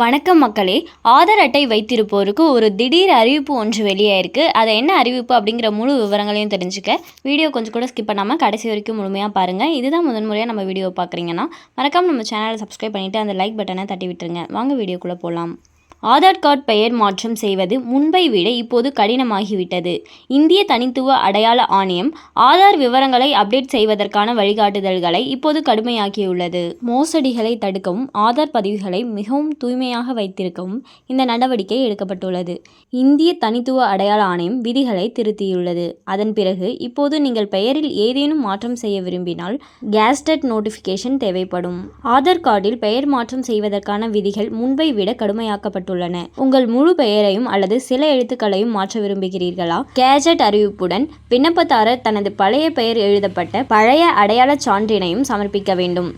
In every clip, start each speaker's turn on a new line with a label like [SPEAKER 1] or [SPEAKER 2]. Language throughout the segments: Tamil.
[SPEAKER 1] வணக்கம் மக்களே. ஆதார் அட்டை வைத்திருப்போருக்கு ஒரு திடீர் அறிவிப்பு ஒன்று வெளியாயிருக்கு. அதை என்ன அறிவிப்பு அப்படிங்கிற முழு விவரங்களையும் தெரிஞ்சுக்க வீடியோ கொஞ்சம் கூட ஸ்கிப் பண்ணாமல் கடைசி வரைக்கும் முழுமையாக பாருங்கள். இதுதான் முதன்முறையாக நம்ம வீடியோ பார்க்குறீங்கன்னா மறக்காமல் நம்ம சேனலை சப்ஸ்கிரைப் பண்ணிவிட்டு அந்த லைக் பட்டனை தட்டி விட்டுருங்க. வாங்க வீடியோக்குள்ளே போகலாம். ஆதார் கார்டு பெயர் மாற்றம் செய்வது முன்பை விட இப்போது கடினமாகிவிட்டது. இந்திய தனித்துவ அடையாள ஆணையம் ஆதார் விவரங்களை அப்டேட் செய்வதற்கான வழிகாட்டுதல்களை இப்போது கடுமையாக்கியுள்ளது. மோசடிகளை தடுக்கவும் ஆதார் பதிவுகளை மிகவும் தூய்மையாக வைத்திருக்கவும் இந்த நடவடிக்கை எடுக்கப்பட்டுள்ளது. இந்திய தனித்துவ அடையாள ஆணையம் விதிகளை திருத்தியுள்ளது. அதன் பிறகு இப்போது நீங்கள் பெயரில் ஏதேனும் மாற்றம் செய்ய விரும்பினால் கேஸ்டட் நோட்டிஃபிகேஷன் தேவைப்படும். ஆதார் கார்டில் பெயர் மாற்றம் செய்வதற்கான விதிகள் முன்பை விட கடுமையாக்கப்பட்டுள்ளது. உங்கள் முழு பெயரையும் அல்லது சில எழுத்துக்களையும் மாற்ற விரும்புகிறீர்களா? கேஜெட் அறிவிப்புடன் விண்ணப்பதாரர் தனது பழைய பெயர் எழுதப்பட்ட பழைய அடையாள சான்றினையும் சமர்ப்பிக்க வேண்டும்.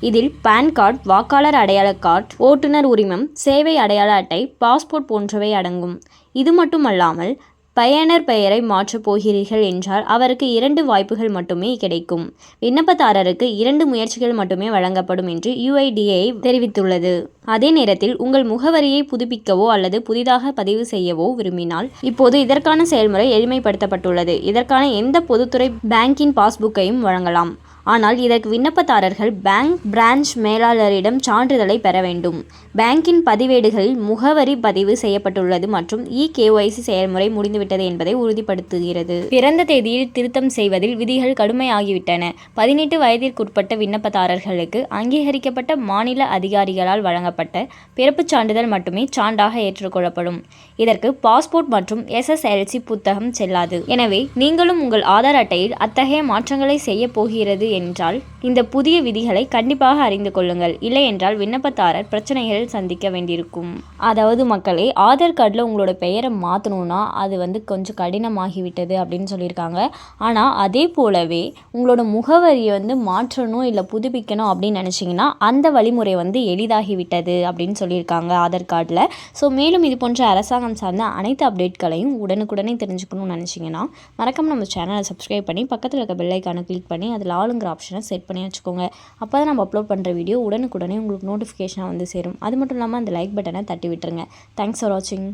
[SPEAKER 1] இதில் பான் கார்டு, வாக்காளர் அடையாள கார்டு, ஓட்டுநர் உரிமம், சேவை அடையாள அட்டை, பாஸ்போர்ட் போன்றவை அடங்கும். இது மட்டுமல்லாமல் பயனர் பெயரை மாற்றப் போகிறீர்கள் என்றால் அவருக்கு 2 வாய்ப்புகள் மட்டுமே கிடைக்கும். விண்ணப்பதாரருக்கு 2 முயற்சிகள் மட்டுமே வழங்கப்படும் என்று UIDAI தெரிவித்துள்ளது. அதே நேரத்தில் உங்கள் முகவரியை புதுப்பிக்கவோ அல்லது புதிதாக பதிவு செய்யவோ விரும்பினால் இப்போது இதற்கான செயல்முறை எளிமைப்படுத்தப்பட்டுள்ளது. இதற்கான எந்த பொதுத்துறை பேங்கின் பாஸ்புக்கையும் வழங்கலாம். ஆனால் இதற்கு விண்ணப்பதாரர்கள் பேங்க் பிரான்ச் மேலாளரிடம் சான்றிதழை பெற வேண்டும். பேங்கின் பதிவேடுகளில் முகவரி பதிவு செய்யப்பட்டுள்ளது மற்றும் KYC செயல்முறை முடிந்துவிட்டது என்பதை உறுதிப்படுத்துகிறது. பிறந்த தேதியில் திருத்தம் செய்வதில் விதிகள் கடுமையாகிவிட்டன. 18 வயதிற்குட்பட்ட விண்ணப்பதாரர்களுக்கு அங்கீகரிக்கப்பட்ட மாநில அதிகாரிகளால் வழங்கப்பட்ட பிறப்புச் சான்றிதழ் மட்டுமே சான்றாக ஏற்றுக்கொள்ளப்படும். இதற்கு பாஸ்போர்ட் மற்றும் SSLC புத்தகம் செல்லாது. எனவே நீங்களும் உங்கள் ஆதார் அட்டையில் அத்தகைய மாற்றங்களை செய்ய போகிறது என்றால் இந்த புதிய விதிகளை கண்டிப்பாக அறிந்து கொள்ளுங்கள். இல்லை என்றால் விண்ணப்பதாரர் பிரச்சனைகள் சந்திக்க வேண்டியிருக்கும். அதாவது மக்களே, ஆதார் கார்டில் உங்களோட பெயரை மாற்றணும்னா அது கொஞ்சம் கடினமாகிவிட்டது அப்படின்னு சொல்லியிருக்காங்க. ஆனால் அதே போலவே உங்களோட முகவரியை மாற்றணும் இல்லை புதுப்பிக்கணும் அப்படின்னு நினச்சிங்கன்னா அந்த வழிமுறை எளிதாகிவிட்டது அப்படின்னு சொல்லியிருக்காங்க ஆதார் கார்டில். ஸோ மேலும் இது போன்ற அரசாங்கம் சார்ந்த அனைத்து அப்டேட்களையும் உடனுக்குடனே தெரிஞ்சுக்கணும்னு நினச்சிங்கன்னா மறக்காம நம்ம சேனலை சப்ஸ்கிரைப் பண்ணி பக்கத்தில் இருக்க பெல் ஐக்கானை கிளிக் பண்ணி அதில் ஆளுங்கிற ஆப்ஷனை செட் பண்ணி வச்சுக்கோங்க. அப்போ தான் நம்ம அப்லோட் பண்ணுற வீடியோ உடனுக்குடனே உங்களுக்கு நோட்டிஃபிகேஷனாக சேரும். அது மட்டும் இல்லாமல் அந்த லைக் பட்டனை தட்டி விட்டுருங்க. தேங்க்ஸ் ஃபார் வாட்சிங்.